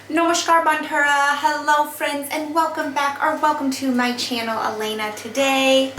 Namaskar Bandhura, hello friends, and welcome back or welcome to my channel, Elena. Today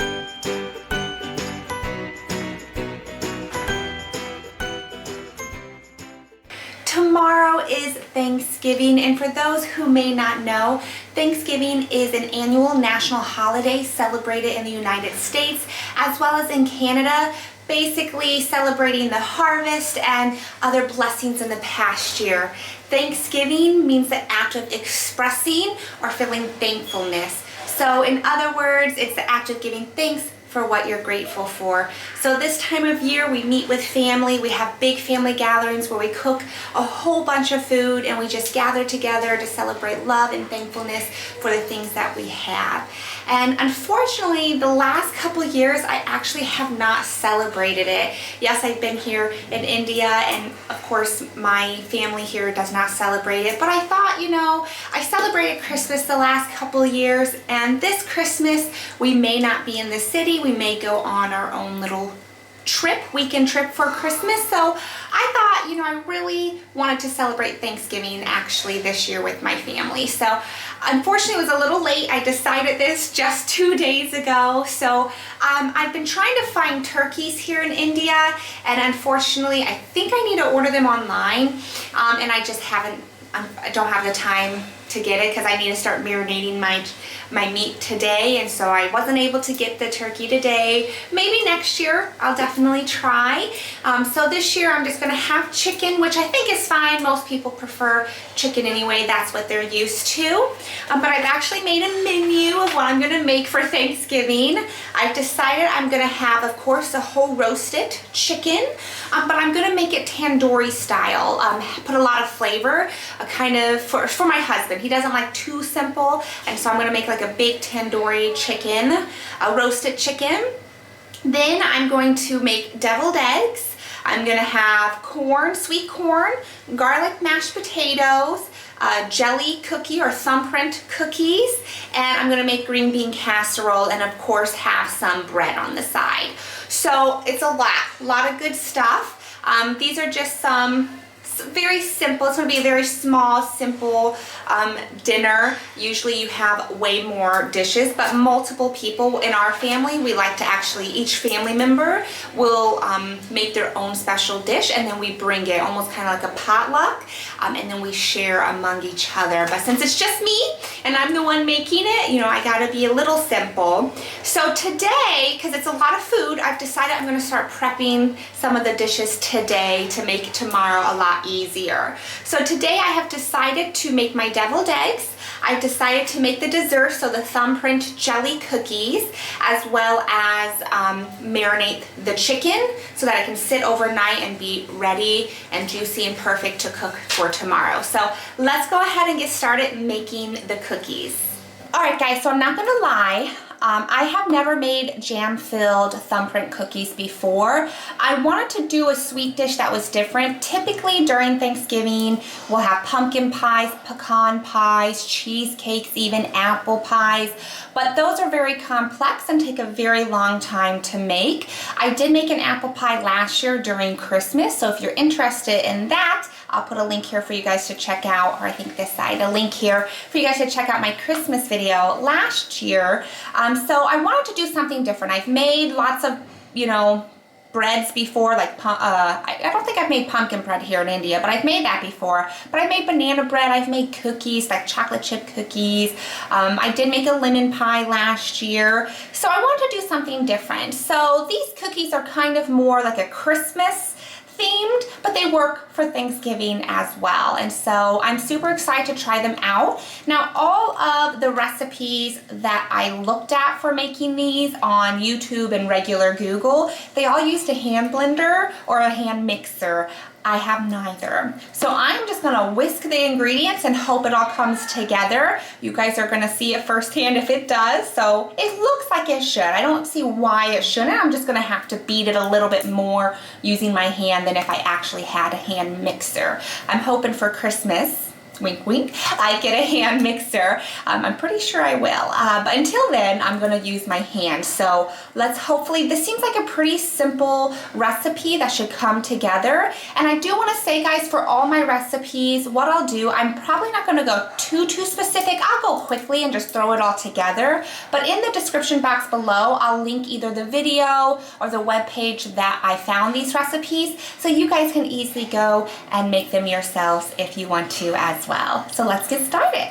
tomorrow is Thanksgiving, and for those who may not know, Thanksgiving is an annual national holiday celebrated in the United States as well as in Canada, basically celebrating the harvest and other blessings in the past year. Thanksgiving means the act of expressing or feeling thankfulness. So in other words, it's the act of giving thanks for what you're grateful for. So this time of year we meet with family, we have big family gatherings where we cook a whole bunch of food and we just gather together to celebrate love and thankfulness for the things that we have. And unfortunately, the last couple of years I actually have not celebrated it. Yes, I've been here in India, and of course my family here does not celebrate it, but I thought, I celebrated Christmas the last couple of years, and this Christmas we may not be in the city. We may go on our own little weekend trip for Christmas. So I thought, I really wanted to celebrate Thanksgiving actually this year with my family. So unfortunately it was a little late. I decided this just 2 days ago. So I've been trying to find turkeys here in India, and unfortunately I think I need to order them online, and I just I don't have the time to get it because I need to start marinating my meat today, and so I wasn't able to get the turkey today. Maybe next year I'll definitely try. So this year I'm just gonna have chicken, which I think is fine. Most people prefer chicken anyway, that's what they're used to. But I've actually made a menu of what I'm gonna make for Thanksgiving. I've decided I'm gonna have, of course, a whole roasted chicken, but I'm gonna make it tandoori style. Put a lot of flavor, for my husband. He doesn't like too simple, and so I'm going to make like a big tandoori chicken, a roasted chicken. Then I'm going to make deviled eggs. I'm going to have corn, sweet corn, garlic mashed potatoes, jelly cookie or thumbprint cookies, and I'm going to make green bean casserole, and of course have some bread on the side. So it's a lot of good stuff. These are just some very simple. It's going to be a very small, simple dinner. Usually you have way more dishes, but multiple people in our family, we like to each family member will make their own special dish, and then we bring it almost kind of like a potluck, and then we share among each other. But since it's just me and I'm the one making it, I got to be a little simple. So today, because it's a lot of food, I've decided I'm going to start prepping some of the dishes today to make it tomorrow a lot easier. So today I have decided to make my deviled eggs. I've decided to make the dessert, so the thumbprint jelly cookies, as well as marinate the chicken so that it can sit overnight and be ready and juicy and perfect to cook for tomorrow. So let's go ahead and get started making the cookies. Alright guys, so I'm not gonna lie, I have never made jam-filled thumbprint cookies before. I wanted to do a sweet dish that was different. Typically during Thanksgiving, we'll have pumpkin pies, pecan pies, cheesecakes, even apple pies, but those are very complex and take a very long time to make. I did make an apple pie last year during Christmas, so if you're interested in that, I'll put a link here for you guys to check out, or I think this side, a link here for you guys to check out my Christmas video last year. So I wanted to do something different. I've made lots of, breads before, like, I don't think I've made pumpkin bread here in India, but I've made that before. But I've made banana bread, I've made cookies, like chocolate chip cookies. I did make a lemon pie last year. So I wanted to do something different. So these cookies are kind of more like a Christmas themed, but they work for Thanksgiving as well, and so I'm super excited to try them out. Now, all of the recipes that I looked at for making these on YouTube and regular Google, they all used a hand blender or a hand mixer. I have neither. So I'm just gonna whisk the ingredients and hope it all comes together. You guys are gonna see it firsthand if it does. So it looks like it should. I don't see why it shouldn't. I'm just gonna have to beat it a little bit more using my hand than if I actually had a hand mixer. I'm hoping for Christmas wink wink, I get a hand mixer. I'm pretty sure I will, but until then I'm gonna use my hand. So let's hopefully, this seems like a pretty simple recipe that should come together. And I do want to say, guys, for all my recipes, what I'll do, I'm probably not going to go too specific. I'll go quickly and just throw it all together, but in the description box below I'll link either the video or the web page that I found these recipes, so you guys can easily go and make them yourselves if you want to as well. So let's get started.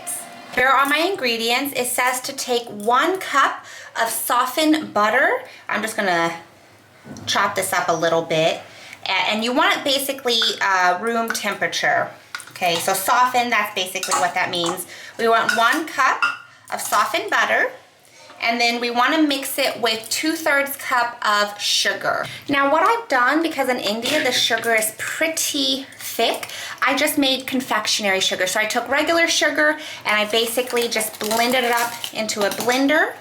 Here are my ingredients. It says to take 1 cup of softened butter. I'm just gonna chop this up a little bit, and you want it basically room temperature. Okay, so softened, that's basically what that means. We want 1 cup of softened butter, and then we want to mix it with 2/3 cup of sugar. Now what I've done, because in India the sugar is pretty thick, I just made confectionery sugar. So I took regular sugar and I basically just blended it up into a blender.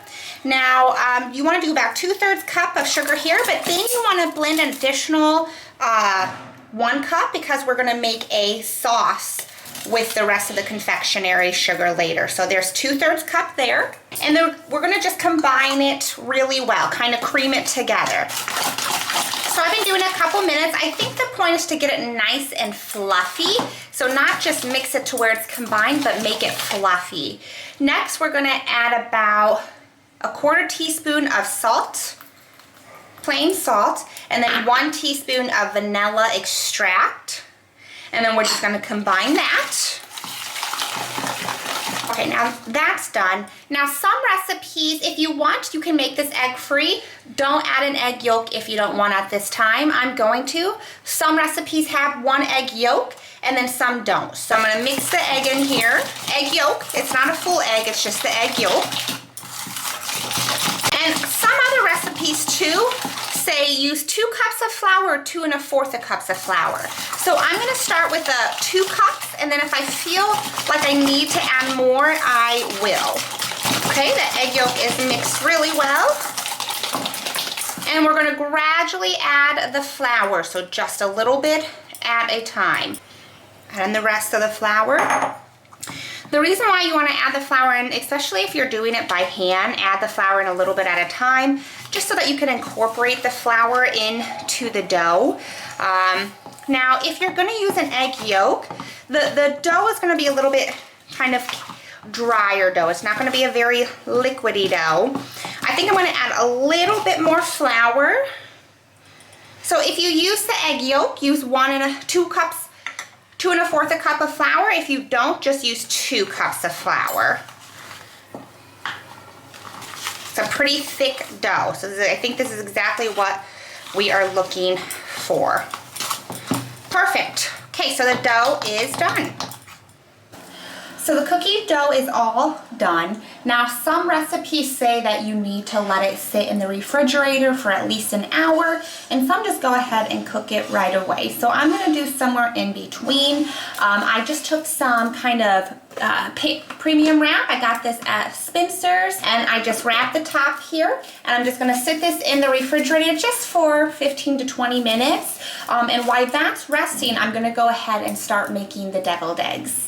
Now you want to do about 2/3 cup of sugar here, but then you want to blend an additional 1 cup, because we're going to make a sauce with the rest of the confectionery sugar later. So there's 2/3 cup there, and then we're gonna just combine it really well, kind of cream it together. So I've been doing it a couple minutes. I think the point is to get it nice and fluffy. So not just mix it to where it's combined, but make it fluffy. Next, we're gonna add about 1/4 teaspoon of salt, plain salt, and then 1 teaspoon of vanilla extract. And then we're just gonna combine that. Okay, now that's done. Now some recipes, if you want, you can make this egg-free. Don't add an egg yolk if you don't want at this time. I'm going to. Some recipes have 1 egg yolk, and then some don't. So I'm gonna mix the egg in here. Egg yolk, it's not a full egg, it's just the egg yolk. And some other recipes too say use 2 cups of flour or 2 1/4 cups of flour. So I'm gonna start with 2 cups, and then if I feel like I need to add more, I will. Okay, the egg yolk is mixed really well. And we're gonna gradually add the flour, so just a little bit at a time. And the rest of the flour. The reason why you want to add the flour in, especially if you're doing it by hand, add the flour in a little bit at a time, just so that you can incorporate the flour into the dough. Now, if you're going to use an egg yolk, the dough is going to be a little bit kind of drier dough. It's not going to be a very liquidy dough. I think I'm going to add a little bit more flour. So if you use the egg yolk, use 2 cups, 2 1/4 cup of flour. If you don't, just use 2 cups of flour. It's a pretty thick dough, so I think this is exactly what we are looking for. Perfect. Okay, so the dough is done. So the cookie dough is all done. Now some recipes say that you need to let it sit in the refrigerator for at least an hour, and some just go ahead and cook it right away. So I'm gonna do somewhere in between. I just took some kind of premium wrap. I got this at Spencer's, and I just wrapped the top here, and I'm just gonna sit this in the refrigerator just for 15 to 20 minutes. And while that's resting, I'm gonna go ahead and start making the deviled eggs.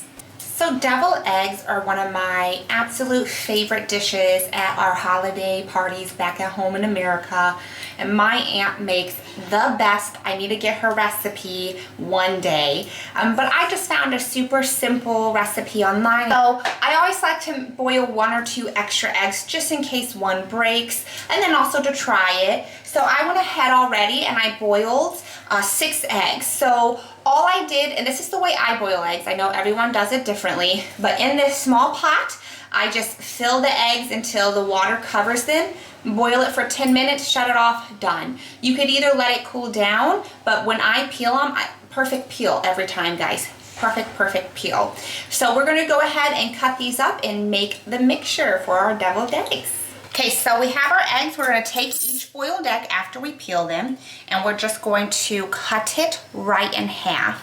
So deviled eggs are one of my absolute favorite dishes at our holiday parties back at home in America. And my aunt makes the best. I need to get her recipe one day. But I just found a super simple recipe online. So I always like to boil 1 or 2 extra eggs just in case one breaks, and then also to try it. So I went ahead already and I boiled 6 eggs. So all I did, and this is the way I boil eggs, I know everyone does it differently, but in this small pot, I just fill the eggs until the water covers them, boil it for 10 minutes, shut it off, done. You could either let it cool down, but when I peel them, perfect peel every time, guys. Perfect peel. So we're gonna go ahead and cut these up and make the mixture for our deviled eggs. Okay, so we have our eggs. We're going to take each boiled egg after we peel them, and we're just going to cut it right in half,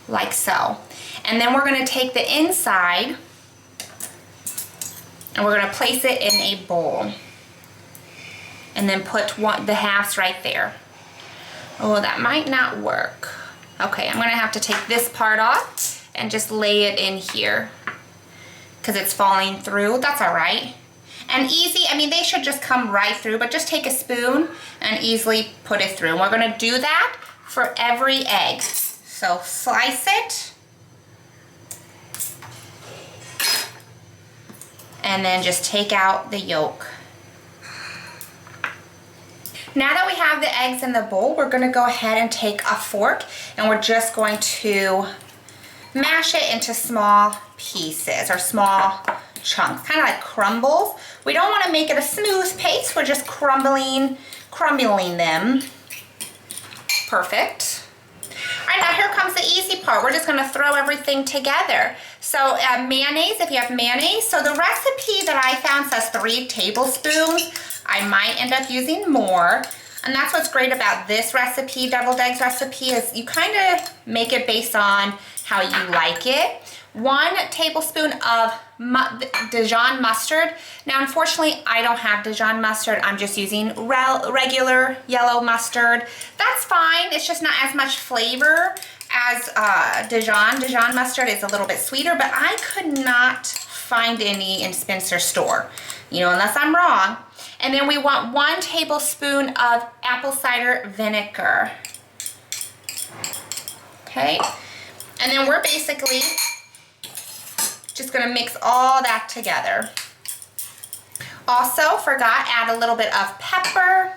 like so. And then we're going to take the inside, and we're going to place it in a bowl, and then put the halves right there. Oh, that might not work. Okay, I'm gonna have to take this part off and just lay it in here because it's falling through. That's all right. And easy, I mean, they should just come right through, but just take a spoon and easily put it through. And we're gonna do that for every egg. So slice it. And then just take out the yolk. Now that we have the eggs in the bowl, we're gonna go ahead and take a fork and we're just going to mash it into small pieces or small chunks, kind of like crumbles. We don't want to make it a smooth paste. We're just crumbling them. Perfect. All right, now here comes the easy part. We're just going to throw everything together. So mayonnaise, if you have mayonnaise. So the recipe that I found says 3 tablespoons. I might end up using more. And that's what's great about this recipe, deviled eggs recipe, is you kind of make it based on how you like it. 1 tablespoon of Dijon mustard. Now, unfortunately, I don't have Dijon mustard. I'm just using regular yellow mustard. That's fine. It's just not as much flavor as Dijon. Dijon mustard is a little bit sweeter, but I could not find any in Spencer's store, you know, unless I'm wrong. And then we want 1 tablespoon of apple cider vinegar. Okay. And then we're basically just gonna mix all that together. Also, forgot, add a little bit of pepper,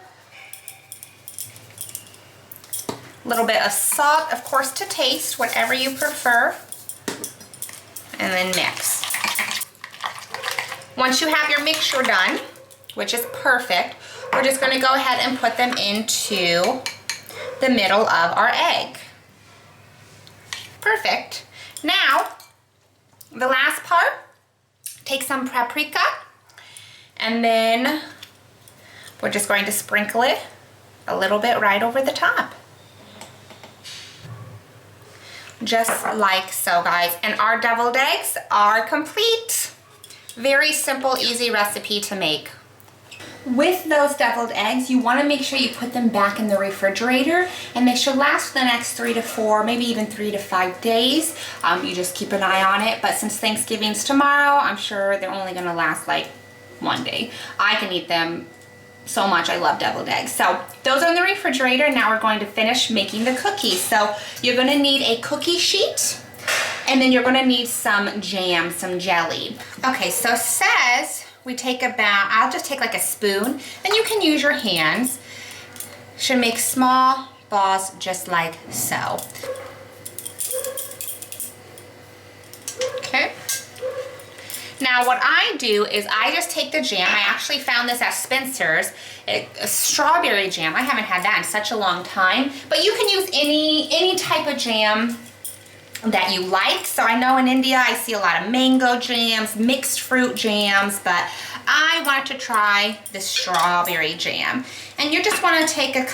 a little bit of salt, of course, to taste, whatever you prefer, and then mix. Once you have your mixture done, which is perfect, we're just gonna go ahead and put them into the middle of our egg. Perfect. Now, the last part, take some paprika, and then we're just going to sprinkle it a little bit right over the top. Just like so, guys. And our deviled eggs are complete. Very simple, easy recipe to make. With those deviled eggs, you want to make sure you put them back in the refrigerator, and they should last for the next 3 to 4, maybe even 3 to 5 days. You just keep an eye on it, but since Thanksgiving's tomorrow, I'm sure they're only going to last like 1 day. I can eat them so much. I love deviled eggs. So those are in the refrigerator. Now we're going to finish making the cookies. So you're going to need a cookie sheet, and then you're going to need some jam, some jelly. Okay, so it says we take about, I'll just take like a spoon, and you can use your hands. Should make small balls just like so. Okay. Now what I do is I just take the jam. I actually found this at Spencer's, a strawberry jam. I haven't had that in such a long time, but you can use any type of jam that you like. So I know in India I see a lot of mango jams, mixed fruit jams, but I wanted to try the strawberry jam. And you just want to take a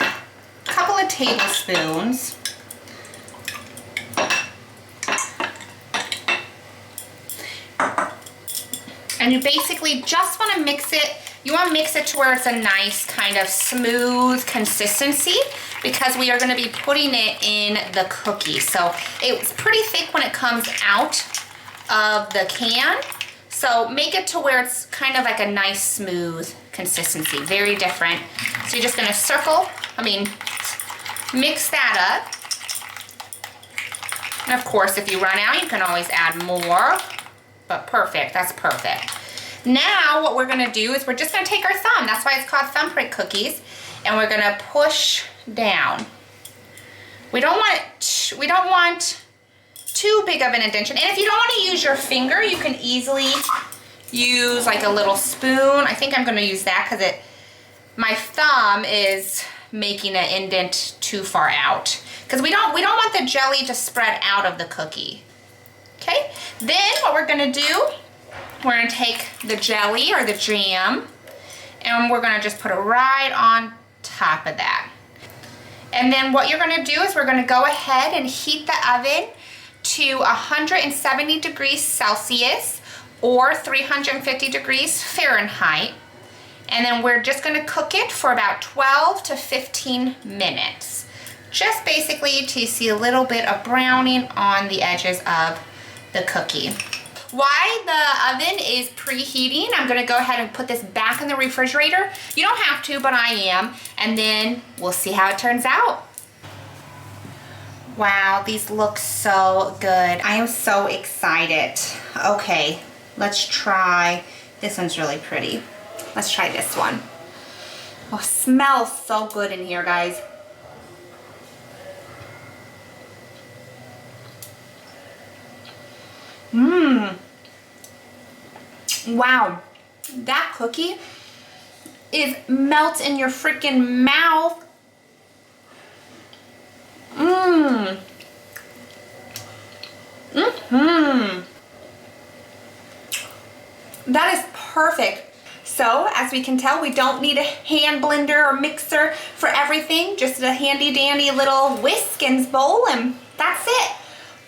couple of tablespoons . And you basically just want to mix it. You want to mix it to where it's a nice kind of smooth consistency, because we are going to be putting it in the cookie. So it's pretty thick when it comes out of the can. So make it to where it's kind of like a nice smooth consistency, very different. So you're just going to mix that up. And of course, if you run out, you can always add more, but perfect, that's perfect. Now what we're gonna do is we're just gonna take our thumb, that's why it's called Thumbprint Cookies, and we're gonna push down. We don't want too big of an indentation. And if you don't want to use your finger, you can easily use like a little spoon. I think I'm gonna use that because my thumb is making an indent too far out. Because we don't want the jelly to spread out of the cookie. Okay, then what we're gonna do, we're gonna take the jelly or the jam, and we're gonna just put it right on top of that. And then what you're gonna do is we're gonna go ahead and heat the oven to 170 degrees Celsius or 350 degrees Fahrenheit. And then we're just gonna cook it for about 12 to 15 minutes. just basically to see a little bit of browning on the edges of the cookie. While the oven is preheating, I'm gonna go ahead and put this back in the refrigerator. You don't have to, but I am. And then we'll see how it turns out. Wow, these look so good. I am so excited. Okay, let's try. This one's really pretty. Let's try this one. Oh, smells so good in here, guys. Mmm. Wow. That cookie melts in your freaking mouth. Mmm. Mmm. That is perfect. So, as we can tell, we don't need a hand blender or mixer for everything. Just a handy dandy little whisk and bowl, and that's it.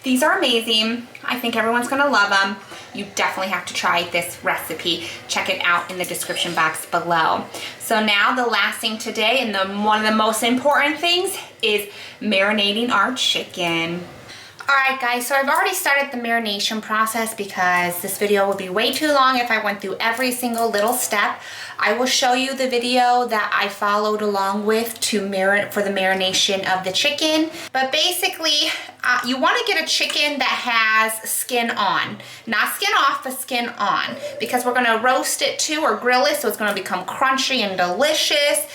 These are amazing. I think everyone's gonna love them. You definitely have to try this recipe. Check it out in the description box below. So now the last thing today, and one of the most important things, is marinating our chicken. Alright guys, so I've already started the marination process because this video would be way too long if I went through every single little step. I will show you the video that I followed along with for the marination of the chicken. But basically, you want to get a chicken that has skin on. Not skin off, but skin on. Because we're going to roast it too, or grill it, so it's going to become crunchy and delicious.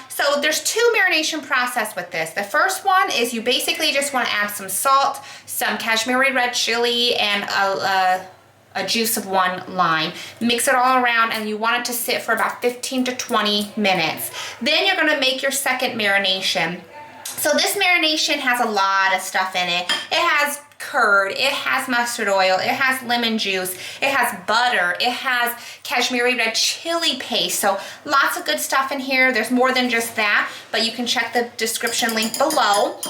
So there's two marination process with this. The first one is you basically just want to add some salt, some Kashmiri red chili, and a juice of 1 lime. Mix it all around, and you want it to sit for about 15 to 20 minutes. Then you're gonna make your second marination. So this marination has a lot of stuff in it. It has curd, it has mustard oil, it has lemon juice, it has butter, it has Kashmiri red chili paste. So lots of good stuff in here. There's more than just that, but you can check the description link below.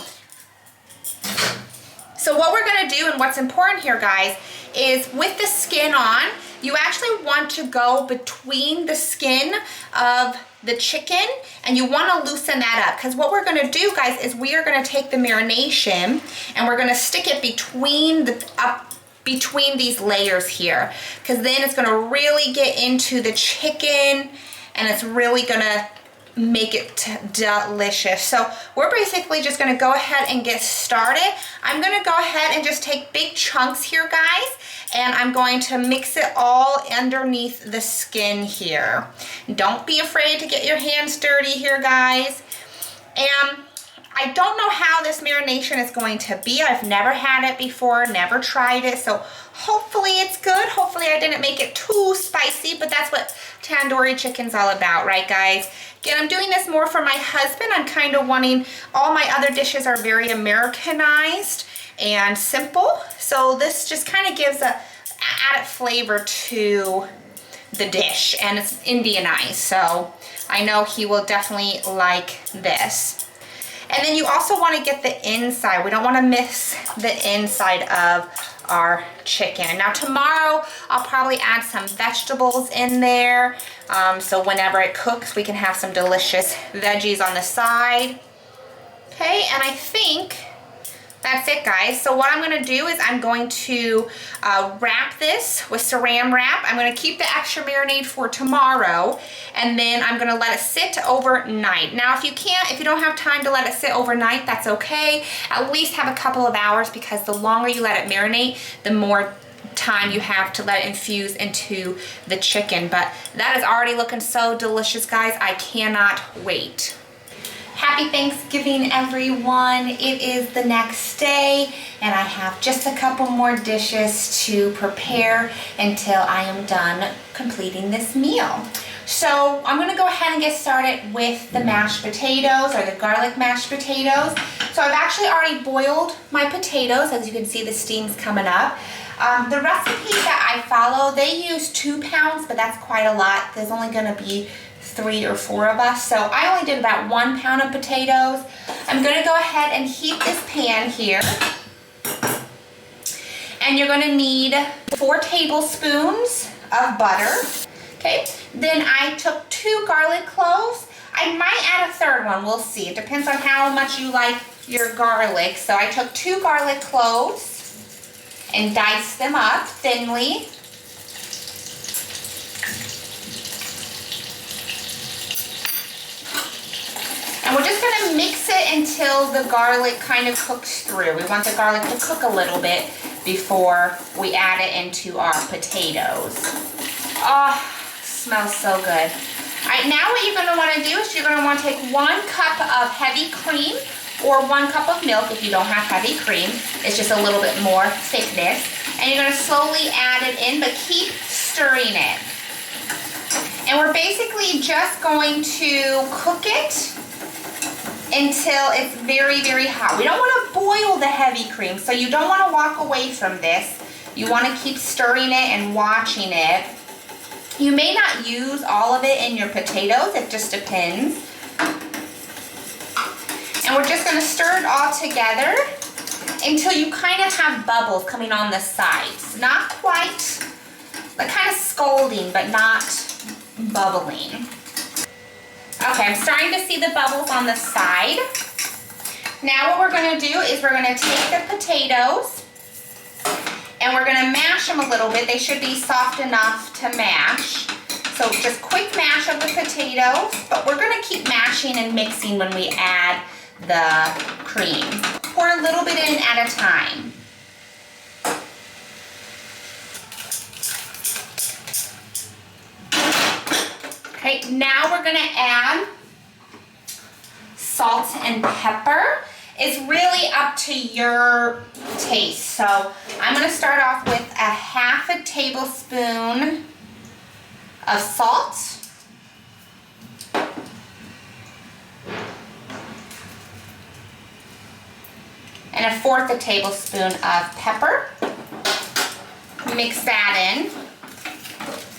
So what we're gonna do, and what's important here, guys, is with the skin on, you actually want to go between the skin of the chicken, and you want to loosen that up, because what we're going to do, guys, is we are going to take the marination and we're going to stick it between these layers here, because then it's going to really get into the chicken and it's really going to make it delicious. So we're basically just going to go ahead and get started. I'm going to go ahead and just take big chunks here, guys, and I'm going to mix it all underneath the skin here. Don't be afraid to get your hands dirty here, guys. And I don't know how this marination is going to be. I've never had it before, never tried it, so hopefully it's good. Hopefully I didn't make it too spicy, but that's what tandoori chicken's all about, right, guys? Again, I'm doing this more for my husband. I'm kind of wanting, all my other dishes are very Americanized and simple, so this just kind of gives a added flavor to the dish, and it's Indianized, so I know he will definitely like this. And then you also want to get the inside. We don't want to miss the inside of our chicken. Now tomorrow I'll probably add some vegetables in there, so whenever it cooks we can have some delicious veggies on the side. Okay, and I think that's it, guys. So what I'm going to do is I'm going to wrap this with saran wrap. I'm going to keep the extra marinade for tomorrow, and then I'm going to let it sit overnight. Now, if you don't have time to let it sit overnight, that's okay. At least have a couple of hours, because the longer you let it marinate, the more time you have to let it infuse into the chicken. But that is already looking so delicious, guys. I cannot wait. Happy Thanksgiving, everyone. It is the next day, and I have just a couple more dishes to prepare until I am done completing this meal. So I'm gonna go ahead and get started with the mashed potatoes, or the garlic mashed potatoes. So I've actually already boiled my potatoes. As you can see, the steam's coming up. The recipe that I follow, they use 2 pounds, but that's quite a lot. There's only gonna be 3 or 4 of us, so I only did about 1 pound of potatoes. I'm going to go ahead and heat this pan here, and you're going to need 4 tablespoons of butter. Okay, then I took 2 garlic cloves. I I might add a third one, we'll see. It depends on how much you like your garlic. So I took 2 garlic cloves and diced them up thinly. And we're just gonna mix it until the garlic kind of cooks through. We want the garlic to cook a little bit before we add it into our potatoes. Oh, smells so good. All right, now what you're gonna wanna do is you're gonna wanna take 1 cup of heavy cream or 1 cup of milk if you don't have heavy cream. It's just a little bit more thickness. And you're gonna slowly add it in, but keep stirring it. And we're basically just going to cook it until it's very, very hot. We don't want to boil the heavy cream, so you don't want to walk away from this. You want to keep stirring it and watching it. You may not use all of it in your potatoes, it just depends. And we're just going to stir it all together until you kind of have bubbles coming on the sides. Not quite, like kind of scalding, but not bubbling. Okay, I'm starting to see the bubbles on the side. Now what we're gonna do is we're gonna take the potatoes and we're gonna mash them a little bit. They should be soft enough to mash. So just quick mash of the potatoes, but we're gonna keep mashing and mixing when we add the cream. Pour a little bit in at a time. Okay, now we're gonna add salt and pepper. It's really up to your taste. So I'm gonna start off with a ½ tablespoon of salt. And a 1/4 tablespoon of pepper. Mix that in.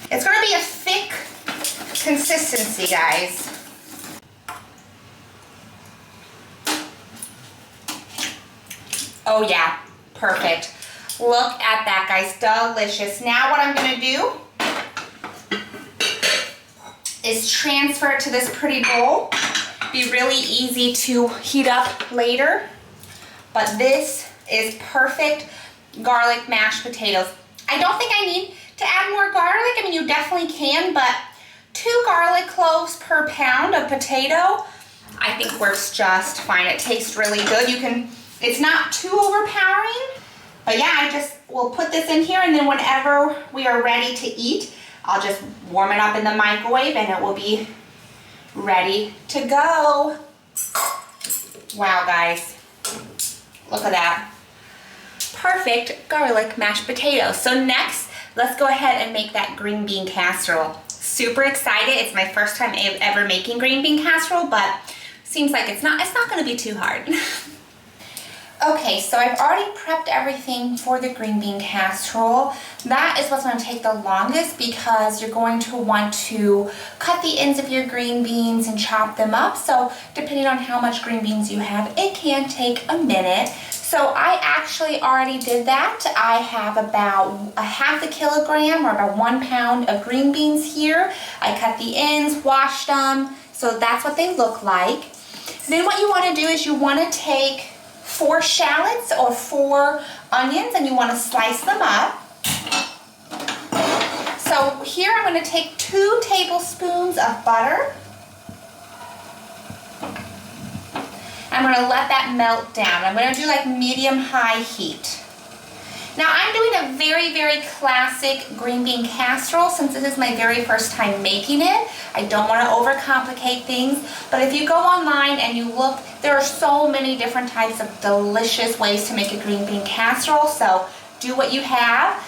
It's gonna be a thick consistency, guys. Oh yeah, perfect. Look at that, guys, delicious. Now what I'm gonna do is transfer it to this pretty bowl. Be really easy to heat up later, but this is perfect garlic mashed potatoes. I don't think I need to add more garlic. I mean, you definitely can, but 2 garlic cloves per pound of potato, I think works just fine. It tastes really good. It's not too overpowering, but yeah, I just will put this in here, and then whenever we are ready to eat, I'll just warm it up in the microwave and it will be ready to go. Wow, guys, look at that. Perfect garlic mashed potatoes. So next, let's go ahead and make that green bean casserole. Super excited. It's my first time ever making green bean casserole, but seems like it's not gonna be too hard. Okay, so I've already prepped everything for the green bean casserole. That is what's gonna take the longest because you're going to want to cut the ends of your green beans and chop them up. So depending on how much green beans you have, it can take a minute. So I actually already did that. I have about a ½ kilogram or about 1 pound of green beans here. I cut the ends, washed them, so that's what they look like. Then what you wanna do is you wanna take 4 shallots or 4 onions and you wanna slice them up. So here I'm gonna take 2 tablespoons of butter. I'm gonna let that melt down. I'm gonna do like medium-high heat. Now I'm doing a very, very classic green bean casserole since this is my very first time making it. I don't wanna overcomplicate things, but if you go online and you look, there are so many different types of delicious ways to make a green bean casserole, so do what you have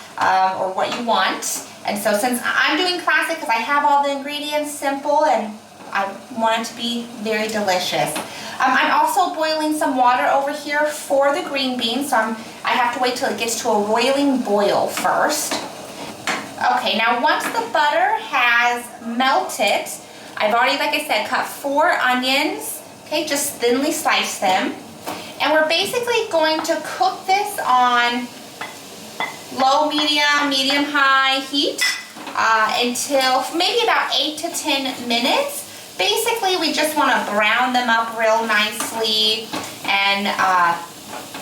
or what you want. And so since I'm doing classic because I have all the ingredients, simple, and I want it to be very delicious. I'm also boiling some water over here for the green beans, so I have to wait till it gets to a roiling boil first. Okay, now once the butter has melted, I've already, like I said, cut 4 onions, okay, just thinly slice them. And we're basically going to cook this on low, medium, high heat until maybe about 8 to 10 minutes. Basically, we just want to brown them up real nicely and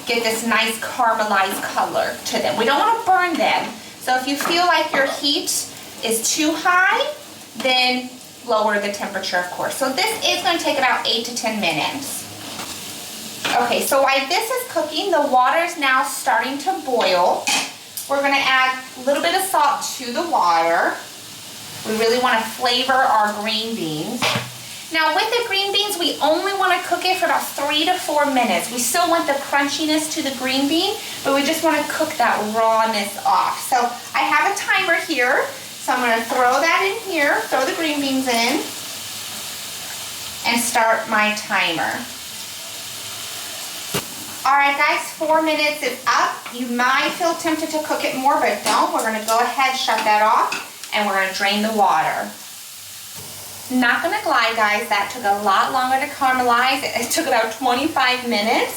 get this nice caramelized color to them. We don't want to burn them. So if you feel like your heat is too high, then lower the temperature, of course. So this is going to take about 8 to 10 minutes. Okay, so while this is cooking, the water is now starting to boil. We're going to add a little bit of salt to the water. We really want to flavor our green beans. Now with the green beans, we only want to cook it for about 3 to 4 minutes. We still want the crunchiness to the green bean, but we just want to cook that rawness off. So I have a timer here, so I'm going to throw that in here, throw the green beans in, and start my timer. Alright guys, 4 minutes is up. You might feel tempted to cook it more, but don't. We're going to go ahead, shut that off, and we're going to drain the water. Not going to lie guys, that took a lot longer to caramelize. It took about 25 minutes,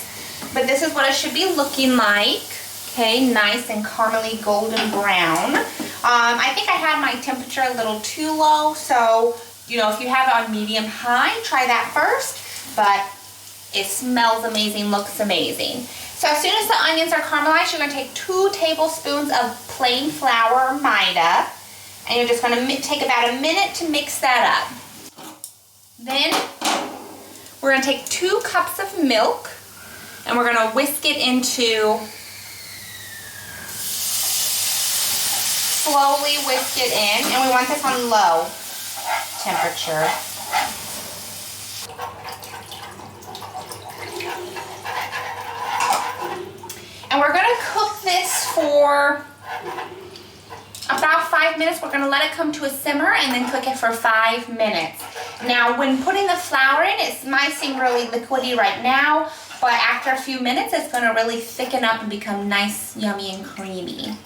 but this is what it should be looking like. Okay, nice and caramely golden brown. I think I had my temperature a little too low, so you know, if you have it on medium-high, try that first, but it smells amazing, looks amazing. So as soon as the onions are caramelized, you're going to take 2 tablespoons of plain flour or Maida, and you're just going to take about a minute to mix that up. Then we're going to take 2 cups of milk, and we're going to whisk it into, slowly whisk it in, and we want this on low temperature. And we're going to cook this for about 5 minutes. We're going to let it come to a simmer and then cook it for 5 minutes. Now, when putting the flour in, it might seem really liquidy right now, but after a few minutes, it's going to really thicken up and become nice, yummy, and creamy.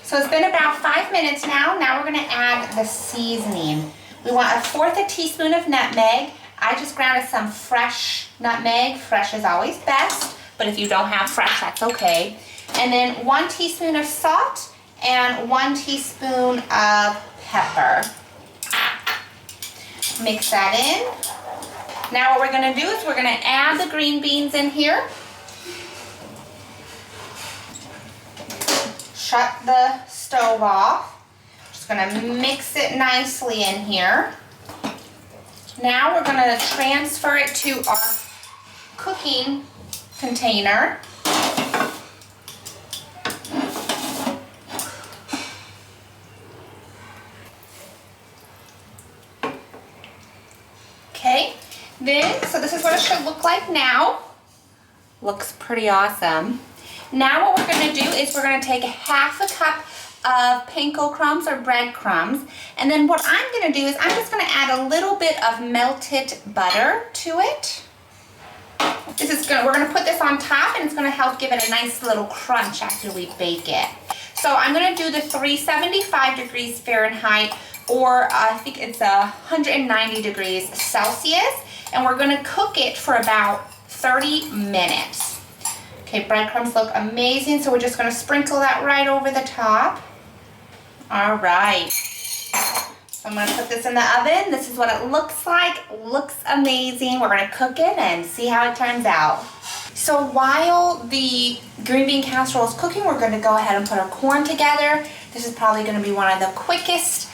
So it's been about 5 minutes now. Now we're going to add the seasoning. We want 1/4 teaspoon of nutmeg. I just grounded some fresh nutmeg. Fresh is always best. But if you don't have fresh, that's okay. And then 1 teaspoon of salt and 1 teaspoon of pepper. Mix that in. Now what we're going to do is we're going to add the green beans in here. Shut the stove off. Just going to mix it nicely in here. Now we're going to transfer it to our cooking container. Okay, then, so this is what it should look like now. Looks pretty awesome. Now what we're going to do is we're going to take 1/2 cup of panko crumbs or breadcrumbs, and then what I'm going to do is I'm just going to add a little bit of melted butter to it. We're going to put this on top, and it's going to help give it a nice little crunch after we bake it. So I'm going to do the 375 degrees Fahrenheit, or I think it's 190 degrees Celsius, and we're going to cook it for about 30 minutes. Okay, breadcrumbs look amazing, so we're just going to sprinkle that right over the top. All right. So I'm going to put this in the oven. This is what it looks like. Looks amazing. We're going to cook it and see how it turns out. So while the green bean casserole is cooking, we're going to go ahead and put our corn together. This is probably going to be one of the quickest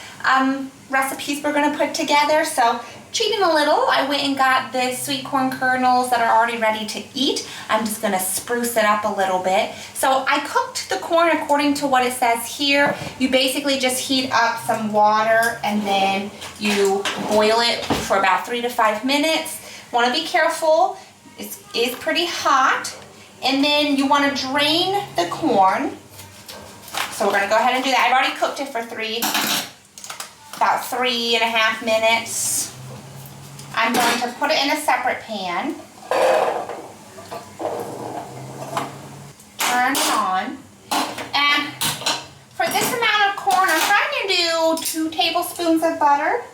recipes we're going to put together. So cheating a little, I went and got the sweet corn kernels that are already ready to eat. I'm just going to spruce it up a little bit. So I cooked the corn according to what it says here. You basically just heat up some water and then you boil it for about 3 to 5 minutes. Want to be careful. It is pretty hot. And then you want to drain the corn. So we're going to go ahead and do that. I've already cooked it for about 3.5 minutes. I'm going to put it in a separate pan. Turn it on. And for this amount of corn, I'm trying to do 2 tablespoons of butter.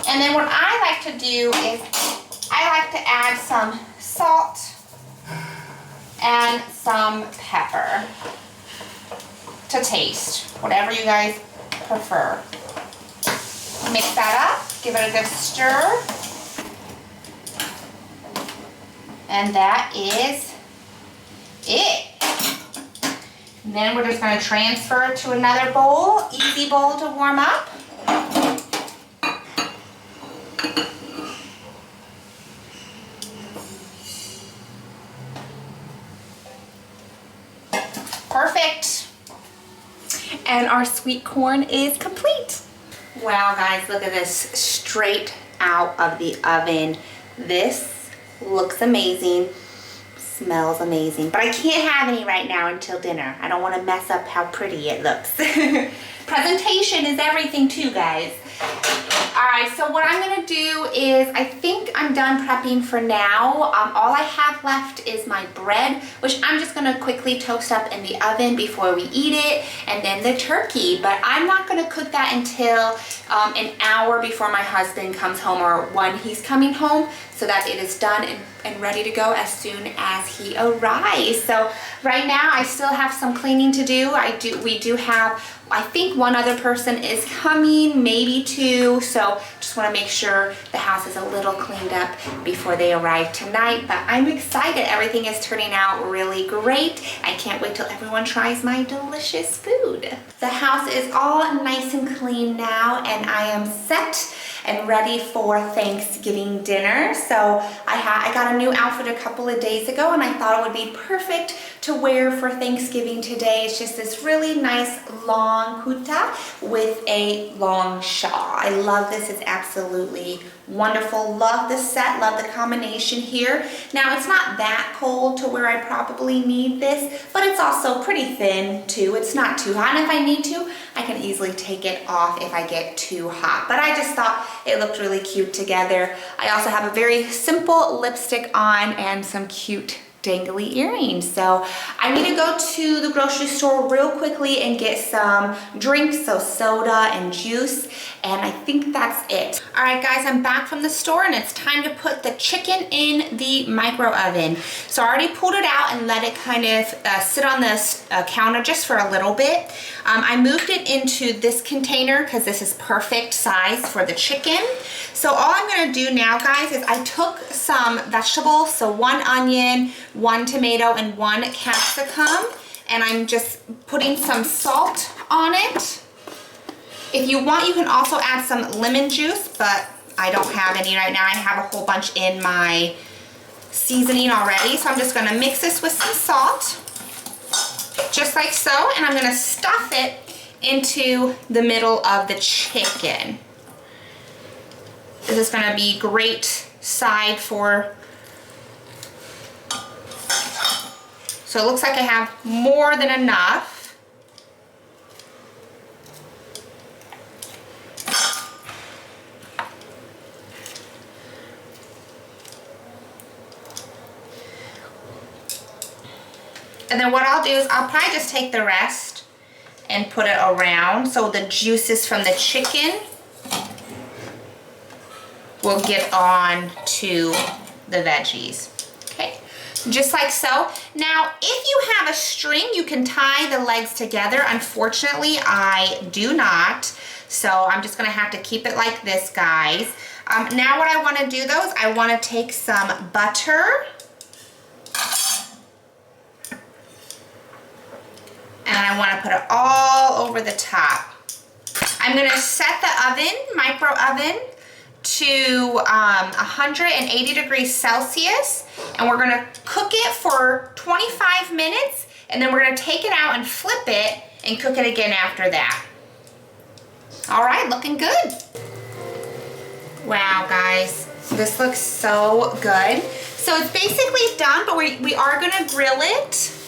And then what I like to do is I like to add some salt and some pepper to taste, whatever you guys prefer. Mix that up, give it a good stir. And that is it. And then we're just going to transfer it to another bowl, easy bowl to warm up. Perfect. And our sweet corn is complete. Wow, guys, look at this, straight out of the oven. This looks amazing, smells amazing, but I can't have any right now until dinner. I don't want to mess up how pretty it looks. Presentation is everything too, guys. Alright, so what I'm going to do is, I think I'm done prepping for now. All I have left is my bread, which I'm just going to quickly toast up in the oven before we eat it, and then the turkey. But I'm not going to cook that until an hour before my husband comes home, or when he's coming home, so that it is done and ready to go as soon as he arrives. So right now I still have some cleaning to do. We do have, I think, one other person is coming, maybe two, so just want to make sure the house is a little cleaned up before they arrive tonight. But I'm excited. Everything is turning out really great. I can't wait till everyone tries my delicious food. The house is all nice and clean now, and I am set and ready for Thanksgiving dinner. So I got a new outfit a couple of days ago, and I thought it would be perfect to wear for Thanksgiving today. It's just this really nice long kuta with a long shawl. I love this. It's absolutely wonderful. Love the set, love the combination here. Now, it's not that cold to where I probably need this, but it's also pretty thin too. It's not too hot, and if I need to, I can easily take it off if I get too hot. But I just thought it looked really cute together. I also have a very simple lipstick on and some cute dangly earrings. So I need to go to the grocery store real quickly and get some drinks, so soda and juice, and I think that's it. All right, guys, I'm back from the store, and it's time to put the chicken in the micro oven. So I already pulled it out and let it kind of sit on this counter just for a little bit. I moved it into this container because this is perfect size for the chicken. So all I'm gonna do now, guys, is I took some vegetables, so 1 onion, 1 tomato, and 1 capsicum, and I'm just putting some salt on it. If you want, you can also add some lemon juice, but I don't have any right now. I have a whole bunch in my seasoning already, so I'm just gonna mix this with some salt, just like so, and I'm gonna stuff it into the middle of the chicken. This is gonna be great side for, so it looks like I have more than enough. And then what I'll do is I'll probably just take the rest and put it around so the juices from the chicken will get on to the veggies. Okay, just like so. Now, if you have a string, you can tie the legs together. Unfortunately, I do not. So I'm just gonna have to keep it like this, guys. Now what I wanna do though is I wanna take some butter, and I want to put it all over the top. I'm going to set the oven, micro oven, to 180 degrees Celsius, and we're going to cook it for 25 minutes, and then we're going to take it out and flip it and cook it again after that. All right, looking good. Wow, guys, this looks so good. So it's basically done, but we are going to grill it.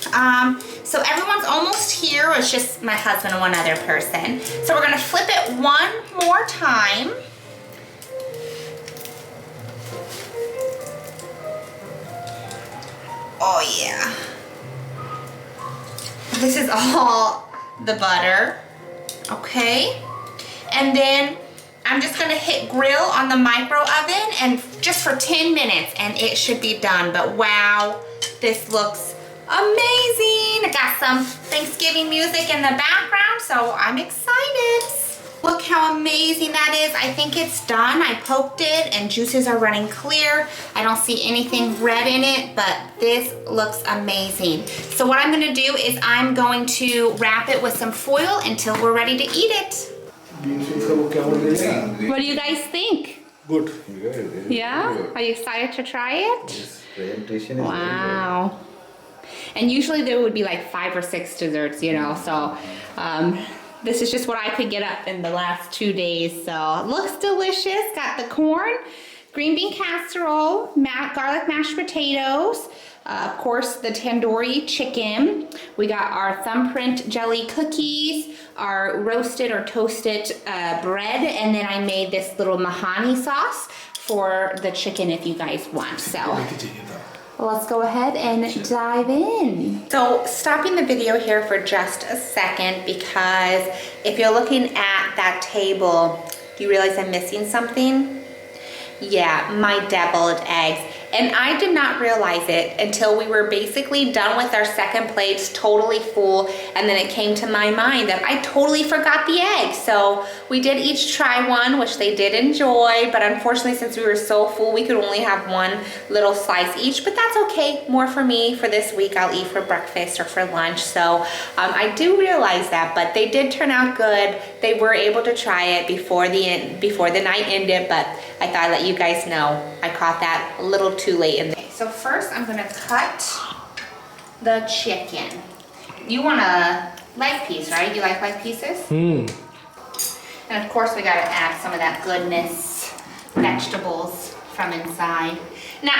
So everyone's almost here. It's just my husband and one other person. So we're gonna flip it one more time. Oh yeah. This is all the butter. Okay. And then I'm just gonna hit grill on the micro oven and just for 10 minutes and it should be done. But wow, this looks amazing. I got some Thanksgiving music in the background, so I'm excited. Look how amazing that is. I think it's done. I poked it and juices are running clear. I don't see anything red in it, but this looks amazing. So what I'm gonna do is I'm going to wrap it with some foil until we're ready to eat it. What do you guys think? Good. Yeah? Are you excited to try it? Yes, presentation is wow. And usually there would be like 5 or 6 desserts, you know, so this is just what I could get up in the last 2 days. So it looks delicious. Got the corn, green bean casserole, garlic mashed potatoes, of course the tandoori chicken. We got our thumbprint jelly cookies, our roasted or toasted bread, and then I made this little mahani sauce for the chicken if you guys want. So let's go ahead and dive in. So stopping the video here for just a second, because if you're looking at that table, do you realize I'm missing something? Yeah, my deviled eggs. And I did not realize it until we were basically done with our second plates, totally full, and then it came to my mind that I totally forgot the eggs. So we did each try one, which they did enjoy, but unfortunately since we were so full, we could only have one little slice each, but that's okay. More for me for this week. I'll eat for breakfast or for lunch. So I do realize that, but they did turn out good. They were able to try it before the night ended, but I thought I'd let you guys know I caught that a little too late in the day. So first I'm gonna cut the chicken. You want a leg piece, right? You like leg pieces? And of course we gotta add some of that goodness, vegetables from inside. Now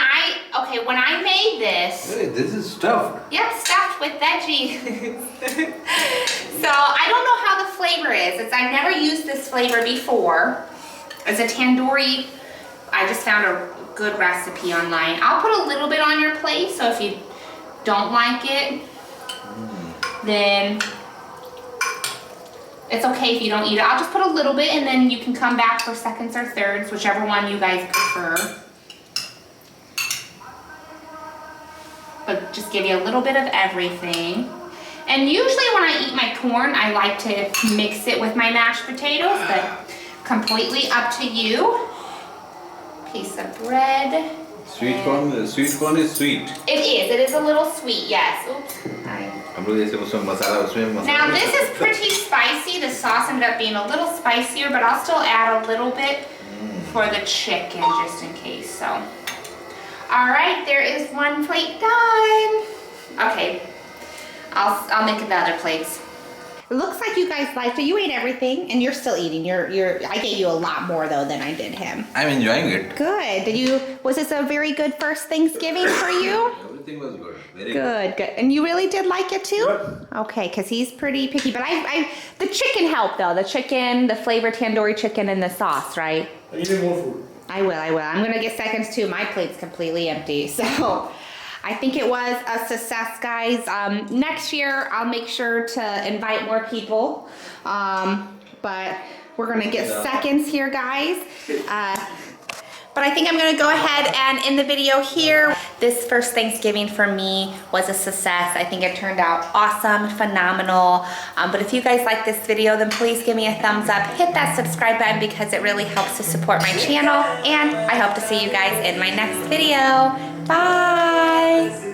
when I made this. Hey, this is stuffed. Yep, stuffed with veggies. So I don't know how the flavor is. I've never used this flavor before. It's a tandoori. I just found a good recipe online. I'll put a little bit on your plate, so if you don't like it, then it's okay if you don't eat it. I'll just put a little bit and then you can come back for seconds or thirds, whichever one you guys prefer. But just give you a little bit of everything. And usually when I eat my corn, I like to mix it with my mashed potatoes, but completely up to you. Piece of bread. Sweet corn is sweet. It is a little sweet, yes. Oops. Now this is pretty spicy. The sauce ended up being a little spicier, but I'll still add a little bit for the chicken just in case. So, all right, there is one plate done. Okay, I'll make the other plates. It looks like you guys liked it. You ate everything, and you're still eating. I gave you a lot more though than I did him. I'm enjoying it. Good. Was this a very good first Thanksgiving for you? Everything was good. Very Good. And you really did like it too? Yep. Okay, because he's pretty picky. But the chicken helped though. The chicken, the flavored tandoori chicken, and the sauce, right? I need more food. I will. I'm gonna get seconds too. My plate's completely empty, so. I think it was a success, guys. Next year, I'll make sure to invite more people. But we're gonna get seconds here, guys. But I think I'm gonna go ahead and end the video here. This first Thanksgiving for me was a success. I think it turned out awesome, phenomenal. But if you guys like this video, then please give me a thumbs up. Hit that subscribe button because it really helps to support my channel. And I hope to see you guys in my next video. Bye.